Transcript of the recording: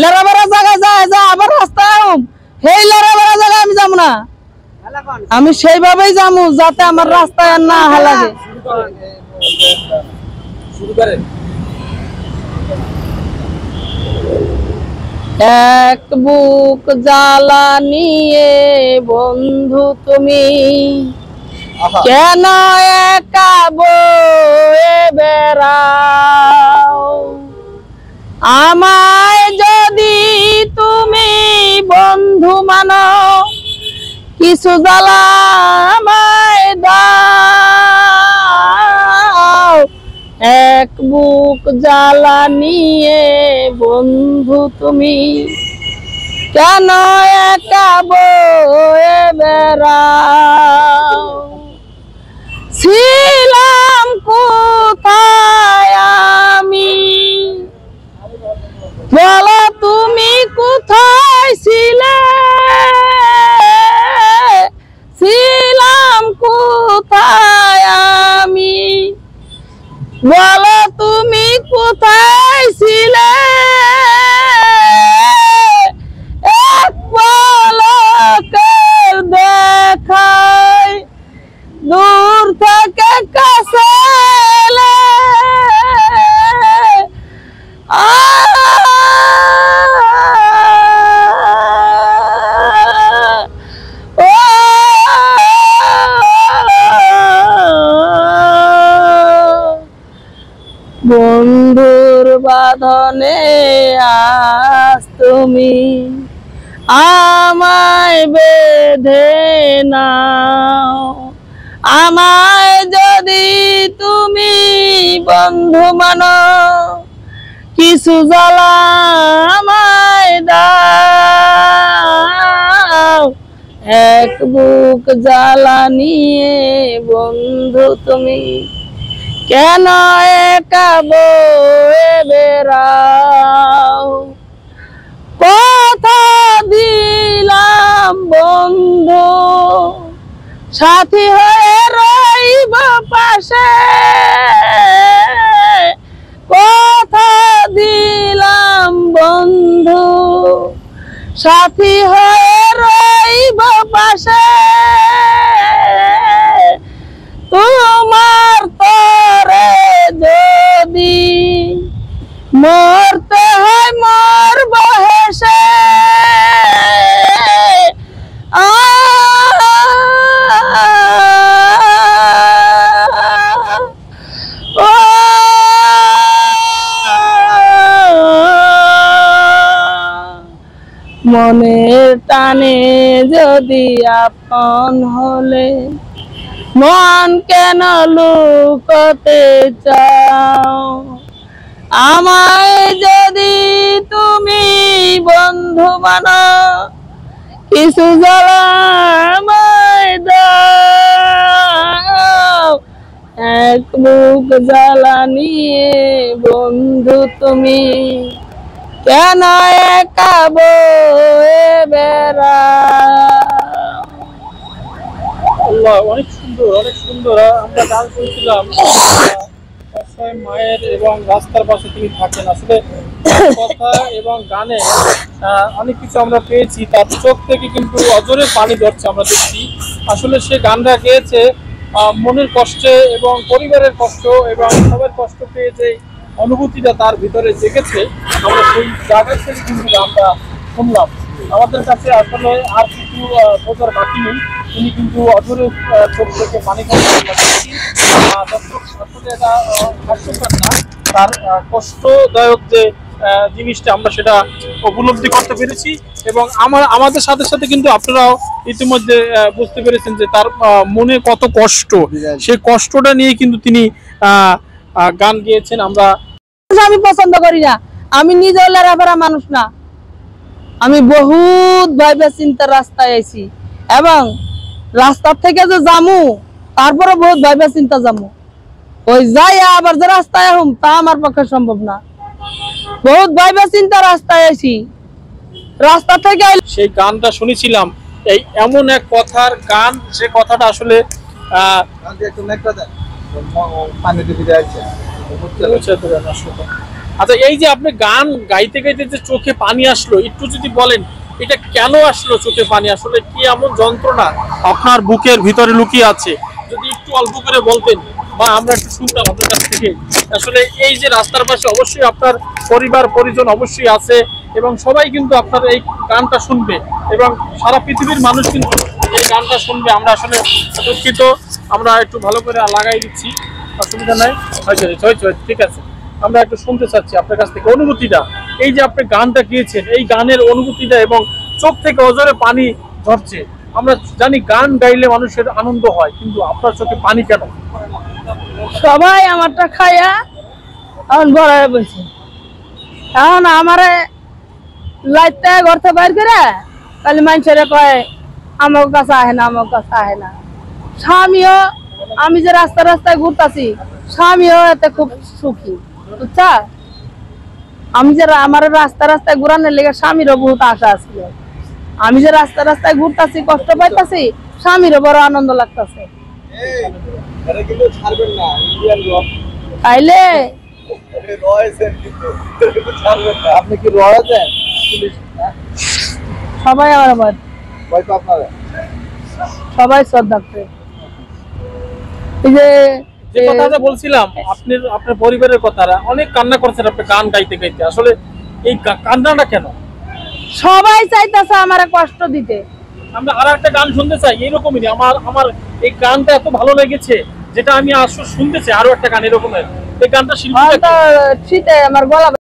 লেরাবেরা জায়গায় যায় যা আবার রাস্তায় সেই লেরাবেরা জায়গায় আমি যাব না, আমি সেইভাবেই যাবো যাতে আমার রাস্তায় আর না লাগে। এক বুক জ্বালা নিয়ে বন্ধু তুমি কেন একা বয়ে বেড়াও, আমায় যদি তুমি বন্ধু মানো কিছু জ্বালা আমায় দাও। এক বুক জ্বালা নিয়ে বন্ধু তুমি কেন একা বয়ে বেড়াও, ছিলাম কোথায় আমি বলো তুমি কোথায় ছিলে, ছিলাম কোথায় আমি বলো তুমি কোথায় ছিলে, এক পলকের দেখায় দূর থেকে কাছে এলে, বন্ধুর বাঁধনে আজ তুমি আমায় বেঁধে নাও, আমায় যদি তুমি বন্ধু মানো কিছু জ্বালা আমায় দাও। এক বুক জ্বালা নিয়ে বন্ধু তুমি কেন একা বয়ে বেড়াও, কথা দিলাম বন্ধু সাথী হয়ে রইব পাশে, কথা দিলাম বন্ধু সাথী হয়ে রইব পাশে, তোমার তরে যদি মরতে হয় মরব হেসে, মনের টানে যদি আপন হলে মন কেন লুকোতে চাও, আমায় যদি তুমি বন্ধু মানো কিছু জ্বালা আমায় দাও। এক বুক জ্বালা নিয়ে বন্ধু তুমি কেন একা বয়ে বেড়াও। অনেক সুন্দর, অনেক সুন্দর। আমরা গান শুনছিলাম মায়ের এবং রাস্তার পাশে তিনি থাকেন। আসলে কথা এবং গানে অনেক কিছু আমরা পেয়েছি, তার চোখ থেকে কিন্তু অজরে পানি ধরছে আমরা দেখছি। আসলে সে গানটা গেয়েছে মনের কষ্টে এবং পরিবারের কষ্ট এবং সবার কষ্ট পেয়ে যে অনুভূতিটা তার ভিতরে জেগেছে, আমরা সেই জায়গা থেকে কিন্তু গানটা শুনলাম। আমাদের কাছে আসলে আর কিছু বোঝার বাকি নেই, তিনি কিন্তু অজরে চোখ থেকে পানি আসলে এটা হাস্যকর না, তার কষ্টদায়ক যে জিনিসটা আমরা সেটা উপলব্ধি করতে পেরেছি। এবং আমাদের সাথে সাথে কিন্তু আপনারাও ইতিমধ্যে বুঝতে পেরেছেন যে তার মনে কত কষ্ট, সেই কষ্টটা নিয়ে কিন্তু তিনি গান গেয়েছেন। আমি পছন্দ করি না, আমি নিজে লেরাফেরা মানুষ না, আমি বহুত ভাইবে চিন্তার রাস্তায় আইছি এবং রাস্তার থেকে যে যামু তারপরে বহুত ভাইবে চিন্তা যামু, ওই যাই আবার যে রাস্তায় আহুম তা আমার পক্ষে সম্ভব না, বহুত ভাইবে চিন্তা রাস্তায় আইছি। রাস্তা থেকে সেই গানটা শুনেছিলাম, এই এমন এক কথার গান, যে কথাটা আসলে আচ্ছা, এই যে আপনি গান গাইতে গাইতে যে চোখে পানি আসলো, একটু যদি বলেন এটা কেন আসলো চোখে পানি? আসলে কি এমন যন্ত্রণা আপনার বুকের ভিতরে লুকিয়ে আছে, যদি একটু অল্প করে বলতেন বা আমরা একটু শুনতাম আপনার কাছ থেকে। আসলে এই যে রাস্তার পাশে অবশ্যই আপনার পরিবার পরিজন অবশ্যই আছে এবং সবাই কিন্তু আপনার এই গানটা শুনবে এবং সারা পৃথিবীর মানুষ কিন্তু এই গানটা শুনবে। আমরা আসলে দুঃখিত, আমরা একটু ভালো করে লাগাই দিচ্ছি, অসুবিধা নাই। হয়েছে, ঠিক আছে। আমরা একটু শুনতে চাচ্ছি আপনার কাছ থেকে অনুভূতিটা, এই যে আপনি গানটা গিয়েছেন এই গানের অনুভূতিটা এবং চোখ থেকে অজরে পানি ঝরছে। আমরা জানি গান গাইলে মানুষের আনন্দ হয়, কিন্তু আপনার চোখে পানি কেন? সবাই আমারটা খাইয়া এখন বড়ায় বলছে, এখন আমারে লাইতে ঘরতে বাইর করে তাহলে মানুষের কয় আমার কাছে আহে না, আমার কাছে আহে না। স্বামীও, আমি যে রাস্তায় ঘুরতাছি, স্বামীও এতে খুব সুখী, বুঝছা? আমি যে আমার রাস্তায় ঘুরানোর লেগে স্বামীরও বহুত আশা আছিল। আমি যে রাস্তায় ঘুরতাছি, কষ্ট পাইতাছি, স্বামীরও বড় আনন্দ লাগতাছে। তাইলে আপনি কি রয়েছেন? সবাই আমার সবাই শ্রদ্ধা করে। এই যে যে কথাটা বলছিলাম আপনার পরিবারের কথা, অনেক কান্না করছেন আপনি গান গাইতে গাইতে, আসলে এই কান্নাটা কেন? সবাই চাইতেছে আমার কষ্ট দিতে। আমরা আর একটা গান শুনতে চাই এরকমই। আমার এই গানটা এত ভালো লেগেছে যেটা আমি আসলে শুনতে চাই, আরো একটা গান এরকমের। এই গানটা শিল্পী শীতে আমার গলা